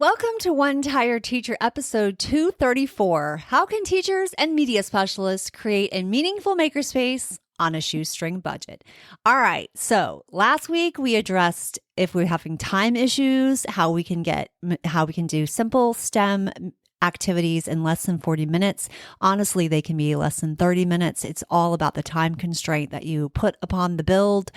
Welcome to One Tired Teacher episode 234. How can teachers and media specialists create a meaningful makerspace on a shoestring budget? All right. So last week we addressed if we're having time issues, how we can do simple STEM activities in less than 40 minutes. Honestly, they can be less than 30 minutes. It's all about the time constraint that you put upon the build.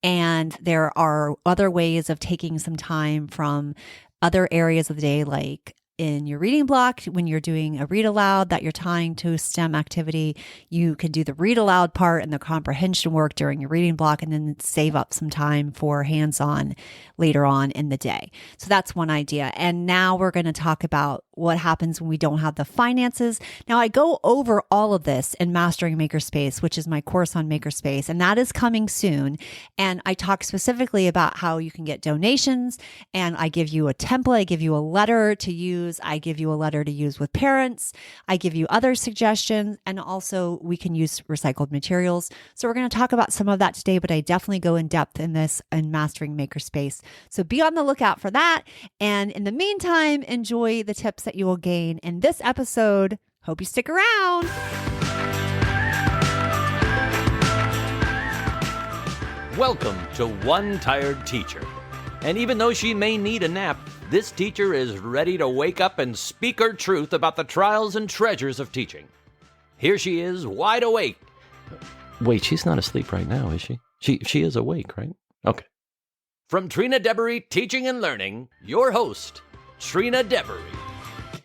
And there are other ways of taking some time from other areas of the day, like in your reading block, when you're doing a read aloud that you're tying to a STEM activity, you can do the read aloud part and the comprehension work during your reading block and then save up some time for hands-on later on in the day. So that's one idea. And now we're going to talk about what happens when we don't have the finances. Now, I go over all of this in Mastering Makerspace, which is my course on Makerspace, and that is coming soon. And I talk specifically about how you can get donations, and I give you a template, I give you a letter to use, I give you a letter to use with parents, I give you other suggestions, and also we can use recycled materials. So we're going to talk about some of that today, but I definitely go in depth in this in Mastering Makerspace. So be on the lookout for that. And in the meantime, enjoy the tips that you will gain in this episode. Hope you stick around. Welcome to One Tired Teacher. And even though she may need a nap, this teacher is ready to wake up and speak her truth about the trials and treasures of teaching. Here she is, wide awake. Wait, she's not asleep right now, is she? She is awake, right? Okay. From Trina Debery Teaching and Learning, your host, Trina Debery.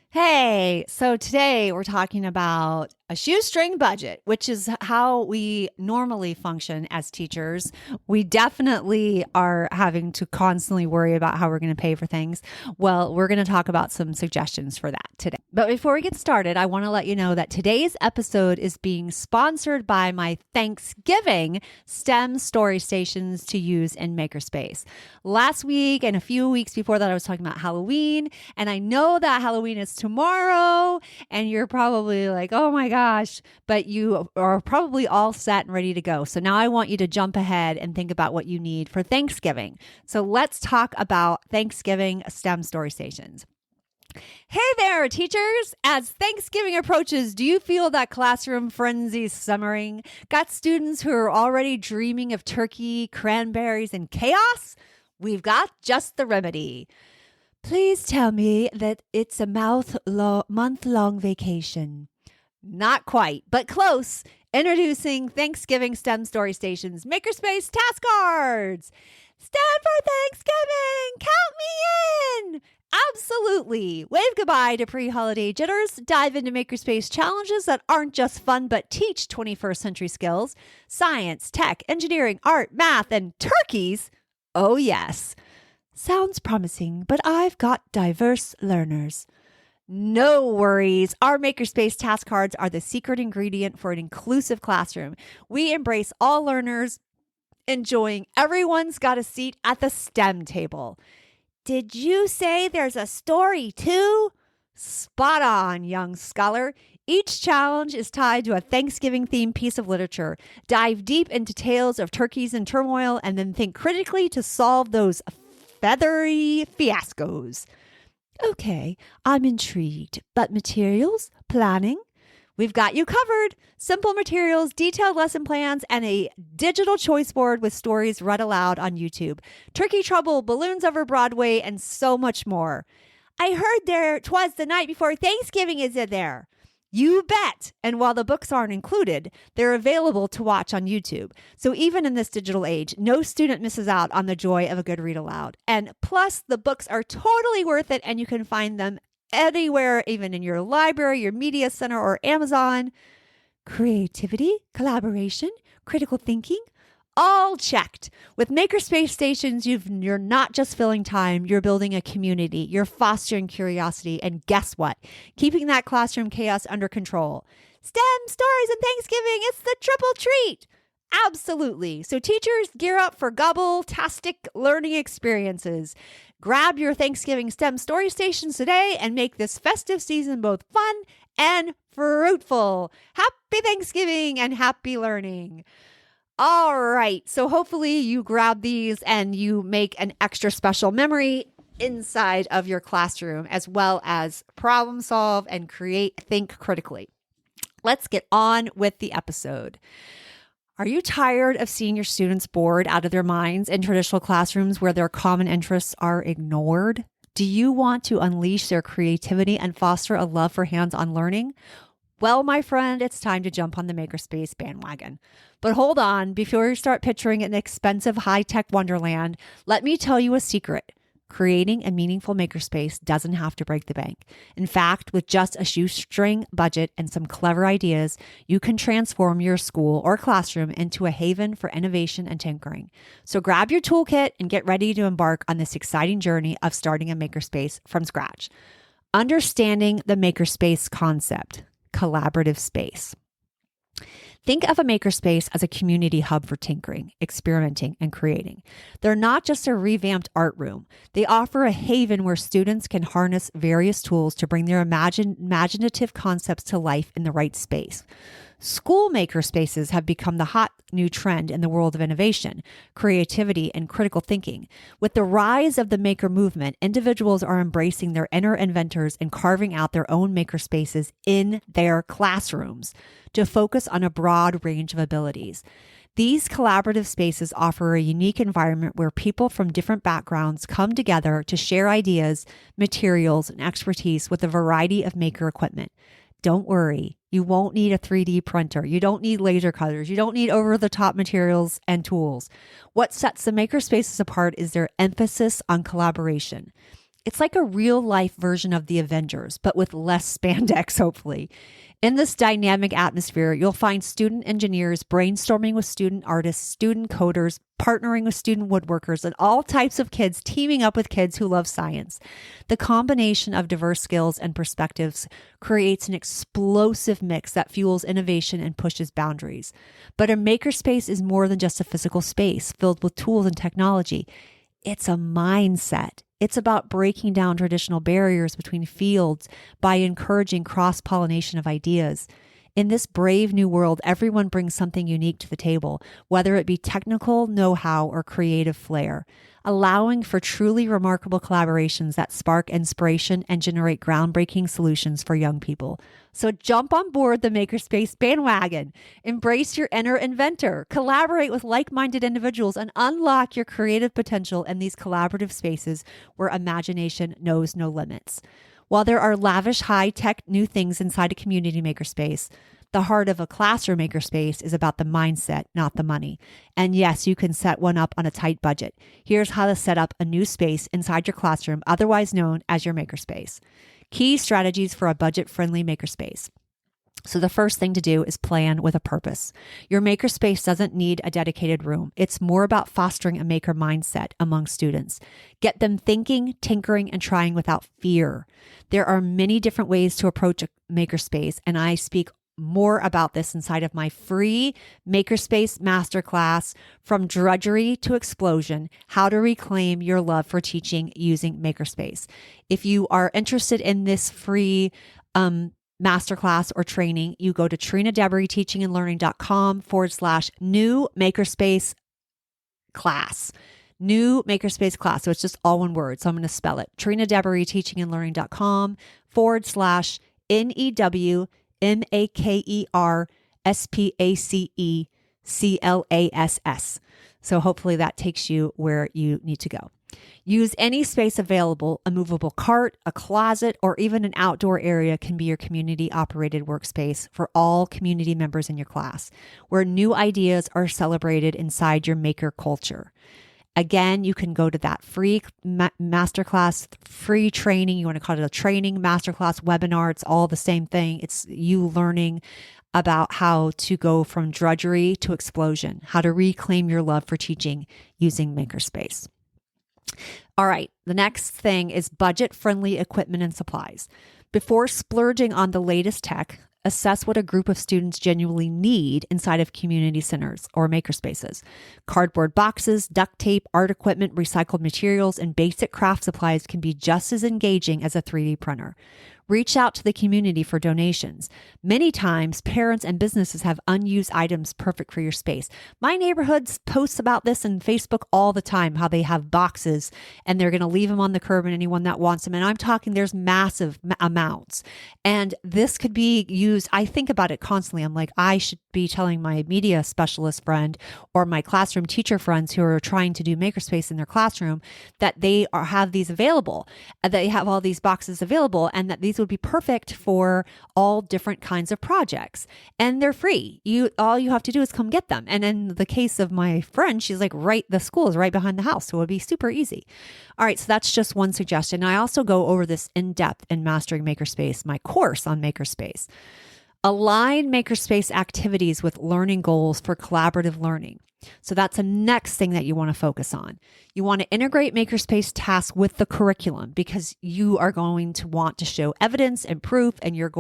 Hey, so today we're talking about a shoestring budget, which is how we normally function as teachers. We definitely are having to constantly worry about how we're going to pay for things. Well, we're going to talk about some suggestions for that today. But before we get started, I want to let you know that today's episode is being sponsored by my Thanksgiving STEM story stations to use in Makerspace. Last week and a few weeks before that, I was talking about Halloween, and I know that Halloween is tomorrow, and you're probably like, oh my gosh, but you are probably all set and ready to go. So now I want you to jump ahead and think about what you need for Thanksgiving. So let's talk about Thanksgiving STEM story stations. Hey there, teachers! As Thanksgiving approaches, do you feel that classroom frenzy simmering? Got students who are already dreaming of turkey, cranberries, and chaos? We've got just the remedy. Please tell me that it's a month-long vacation. Not quite, but close. Introducing Thanksgiving STEM Story Stations Makerspace Task Cards. STEM for Thanksgiving! Count me in! Absolutely. Wave goodbye to pre-holiday jitters. Dive into Makerspace challenges that aren't just fun, but teach 21st century skills. Science, tech, engineering, art, math, and turkeys. Oh, yes. Sounds promising, but I've got diverse learners. No worries. Our Makerspace task cards are the secret ingredient for an inclusive classroom. We embrace all learners, enjoying everyone's got a seat at the STEM table. Did you say there's a story too? Spot on, young scholar. Each challenge is tied to a Thanksgiving-themed piece of literature. Dive deep into tales of turkeys in turmoil and then think critically to solve those feathery fiascos. Okay, I'm intrigued. But materials? Planning? We've got you covered. Simple materials, detailed lesson plans, and a digital choice board with stories read aloud on YouTube. Turkey Trouble, Balloons Over Broadway, and so much more. I heard 'twas the night before Thanksgiving is in there. You bet. And while the books aren't included, they're available to watch on YouTube. So even in this digital age, no student misses out on the joy of a good read aloud. And plus, the books are totally worth it, and you can find them anywhere, even in your library, your media center, or Amazon. Creativity, collaboration, critical thinking, all checked. With Makerspace stations, you're not just filling time, you're building a community, you're fostering curiosity, and guess what? Keeping that classroom chaos under control. STEM, stories, and Thanksgiving, it's the triple treat. Absolutely. So teachers, gear up for gobble-tastic learning experiences. Grab your Thanksgiving STEM story stations today and make this festive season both fun and fruitful. Happy Thanksgiving and happy learning. All right. So hopefully you grab these and you make an extra special memory inside of your classroom, as well as problem solve and think critically. Let's get on with the episode. Are you tired of seeing your students bored out of their minds in traditional classrooms where their common interests are ignored? Do you want to unleash their creativity and foster a love for hands-on learning? Well, my friend, it's time to jump on the Makerspace bandwagon. But hold on, before you start picturing an expensive high-tech wonderland, let me tell you a secret. Creating a meaningful makerspace doesn't have to break the bank. In fact, with just a shoestring budget and some clever ideas, you can transform your school or classroom into a haven for innovation and tinkering. So grab your toolkit and get ready to embark on this exciting journey of starting a makerspace from scratch. Understanding the makerspace concept, collaborative space. Think of a makerspace as a community hub for tinkering, experimenting, and creating. They're not just a revamped art room. They offer a haven where students can harness various tools to bring their imaginative concepts to life in the right space. School makerspaces have become the hot new trend in the world of innovation, creativity, and critical thinking. With the rise of the maker movement, individuals are embracing their inner inventors and carving out their own makerspaces in their classrooms to focus on a broad range of abilities. These collaborative spaces offer a unique environment where people from different backgrounds come together to share ideas, materials, and expertise with a variety of maker equipment. Don't worry, you won't need a 3D printer. You don't need laser cutters. You don't need over-the-top materials and tools. What sets the makerspaces apart is their emphasis on collaboration. It's like a real-life version of the Avengers, but with less spandex, hopefully. In this dynamic atmosphere, you'll find student engineers brainstorming with student artists, student coders, partnering with student woodworkers, and all types of kids teaming up with kids who love science. The combination of diverse skills and perspectives creates an explosive mix that fuels innovation and pushes boundaries. But a makerspace is more than just a physical space filled with tools and technology. It's a mindset. It's about breaking down traditional barriers between fields by encouraging cross-pollination of ideas. In this brave new world, everyone brings something unique to the table, whether it be technical know-how or creative flair, allowing for truly remarkable collaborations that spark inspiration and generate groundbreaking solutions for young people. So jump on board the Makerspace bandwagon, embrace your inner inventor, collaborate with like-minded individuals, and unlock your creative potential in these collaborative spaces where imagination knows no limits. While there are lavish, high-tech new things inside a community makerspace, the heart of a classroom makerspace is about the mindset, not the money. And yes, you can set one up on a tight budget. Here's how to set up a new space inside your classroom, otherwise known as your makerspace. Key strategies for a budget-friendly makerspace. So the first thing to do is plan with a purpose. Your makerspace doesn't need a dedicated room. It's more about fostering a maker mindset among students. Get them thinking, tinkering, and trying without fear. There are many different ways to approach a makerspace, and I speak more about this inside of my free Makerspace Masterclass, From Drudgery to Explosion, How to Reclaim Your Love for Teaching Using Makerspace. If you are interested in this free masterclass or training, you go to TrinaDeberyTeachingandLearning.com/new Makerspace class. New Makerspace class. So it's just all one word. So I'm going to spell it. TrinaDeberyTeachingandLearning.com/NEWMAKERSPACECLASS. So hopefully that takes you where you need to go. Use any space available. A movable cart, a closet, or even an outdoor area can be your community-operated workspace for all community members in your class, where new ideas are celebrated inside your maker culture. Again, you can go to that free masterclass, free training. You want to call it a training, masterclass, webinar. It's all the same thing. It's you learning about how to go from drudgery to explosion, how to reclaim your love for teaching using Makerspace. All right, the next thing is budget-friendly equipment and supplies. Before splurging on the latest tech, assess what a group of students genuinely need inside of community centers or makerspaces. Cardboard boxes, duct tape, art equipment, recycled materials, and basic craft supplies can be just as engaging as a 3D printer. Reach out to the community for donations. Many times, parents and businesses have unused items perfect for your space. My neighborhood posts about this in Facebook all the time, how they have boxes and they're going to leave them on the curb and anyone that wants them. And I'm talking, there's massive amounts. And this could be used. I think about it constantly. I'm like, I should be telling my media specialist friend or my classroom teacher friends who are trying to do Makerspace in their classroom that they have these available. They have all these boxes available and that these would be perfect for all different kinds of projects. And they're free. All you have to do is come get them. And in the case of my friend, she's like, the school is right behind the house. So it would be super easy. All right. So that's just one suggestion. I also go over this in depth in Mastering Makerspace, my course on Makerspace. Align Makerspace activities with learning goals for collaborative learning. So that's the next thing that you want to focus on. You want to integrate Makerspace tasks with the curriculum because you are going to want to show evidence and proof, and you're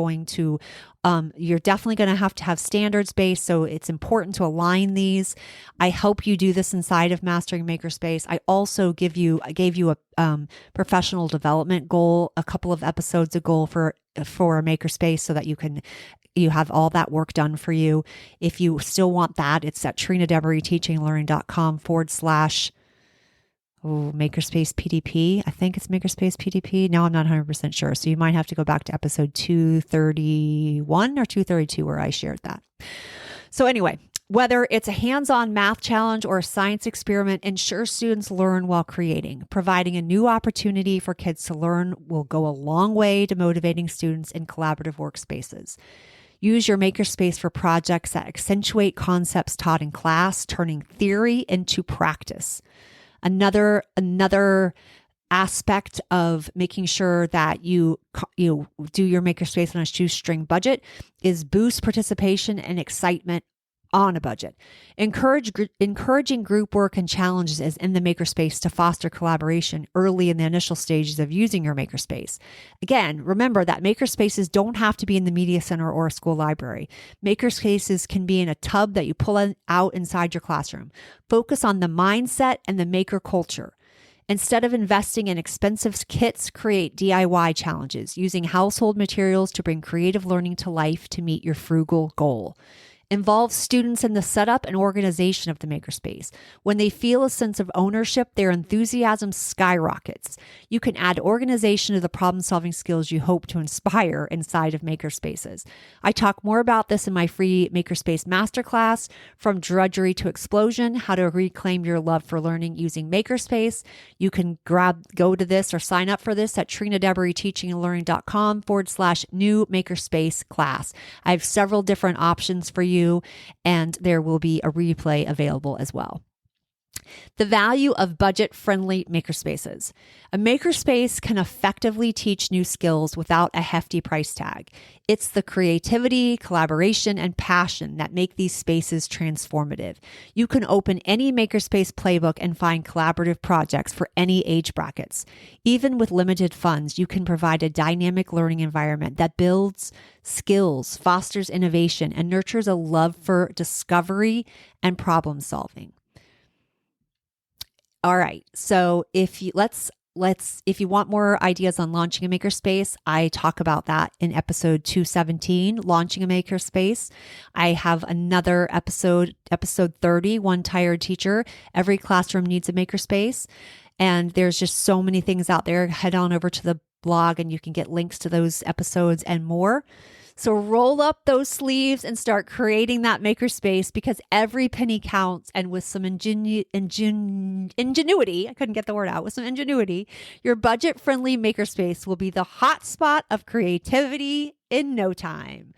definitely going to have standards based. So it's important to align these. I hope you do this inside of Mastering Makerspace. I also gave you a professional development goal a couple of episodes ago for a Makerspace so that you have all that work done for you. If you still want that, it's at trinadeburyteachinglearning.com/Makerspace PDP. I think it's Makerspace PDP. Now I'm not 100% sure. So you might have to go back to episode 231 or 232 where I shared that. So anyway, whether it's a hands-on math challenge or a science experiment, ensure students learn while creating. Providing a new opportunity for kids to learn will go a long way to motivating students in collaborative workspaces. Use your Makerspace for projects that accentuate concepts taught in class, turning theory into practice. Another aspect of making sure that you do your Makerspace on a shoestring budget is boost participation and excitement on a budget. Encouraging group work and challenges is in the Makerspace to foster collaboration early in the initial stages of using your Makerspace. Again, remember that Makerspaces don't have to be in the media center or a school library. Makerspaces can be in a tub that you pull out inside your classroom. Focus on the mindset and the maker culture. Instead of investing in expensive kits, create DIY challenges using household materials to bring creative learning to life to meet your frugal goal. Involve students in the setup and organization of the Makerspace. When they feel a sense of ownership, their enthusiasm skyrockets. You can add organization to the problem-solving skills you hope to inspire inside of Makerspaces. I talk more about this in my free Makerspace Masterclass, From Drudgery to Explosion, How to Reclaim Your Love for Learning Using Makerspace. You can go to this or sign up for this at trinadeburyteachinglearning.com/new Makerspace class. I have several different options for you, and there will be a replay available as well. The value of budget-friendly Makerspaces. A Makerspace can effectively teach new skills without a hefty price tag. It's the creativity, collaboration, and passion that make these spaces transformative. You can open any Makerspace playbook and find collaborative projects for any age brackets. Even with limited funds, you can provide a dynamic learning environment that builds skills, fosters innovation, and nurtures a love for discovery and problem solving. All right. So if you want more ideas on launching a Makerspace, I talk about that in episode 217, Launching a Makerspace. I have another episode 30, One Tired Teacher. Every classroom needs a Makerspace. And there's just so many things out there. Head on over to the blog and you can get links to those episodes and more. So roll up those sleeves and start creating that Makerspace, because every penny counts. And with some ingenuity, I couldn't get the word out, with some ingenuity, your budget-friendly Makerspace will be the hotspot of creativity in no time.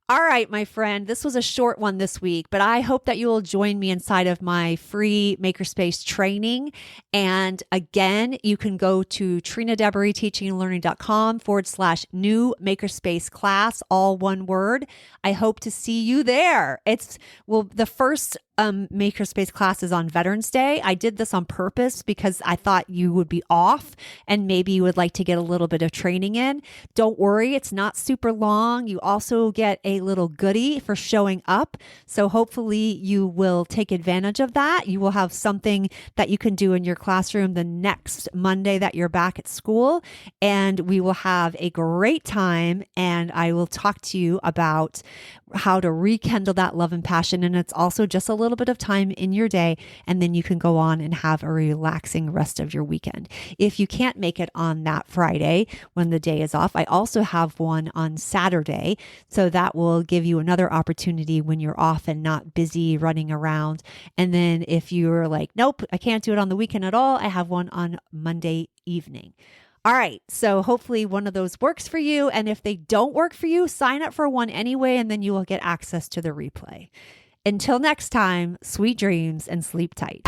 All right, my friend, this was a short one this week, but I hope that you will join me inside of my free Makerspace training. And again, you can go to trinadeburyteachinglearning.com/new Makerspace class, all one word. I hope to see you there. The first Makerspace classes on Veterans Day. I did this on purpose because I thought you would be off and maybe you would like to get a little bit of training in. Don't worry, it's not super long. You also get a little goodie for showing up. So hopefully you will take advantage of that. You will have something that you can do in your classroom the next Monday that you're back at school, and we will have a great time. And I will talk to you about how to rekindle that love and passion. And it's also just a little bit of time in your day, and then you can go on and have a relaxing rest of your weekend. If you can't make it on that Friday when the day is off, I also have one on Saturday. So that will give you another opportunity when you're off and not busy running around. And then if you're like, nope, I can't do it on the weekend at all, I have one on Monday evening. All right. So hopefully one of those works for you. And if they don't work for you, sign up for one anyway, and then you will get access to the replay. Until next time, sweet dreams and sleep tight.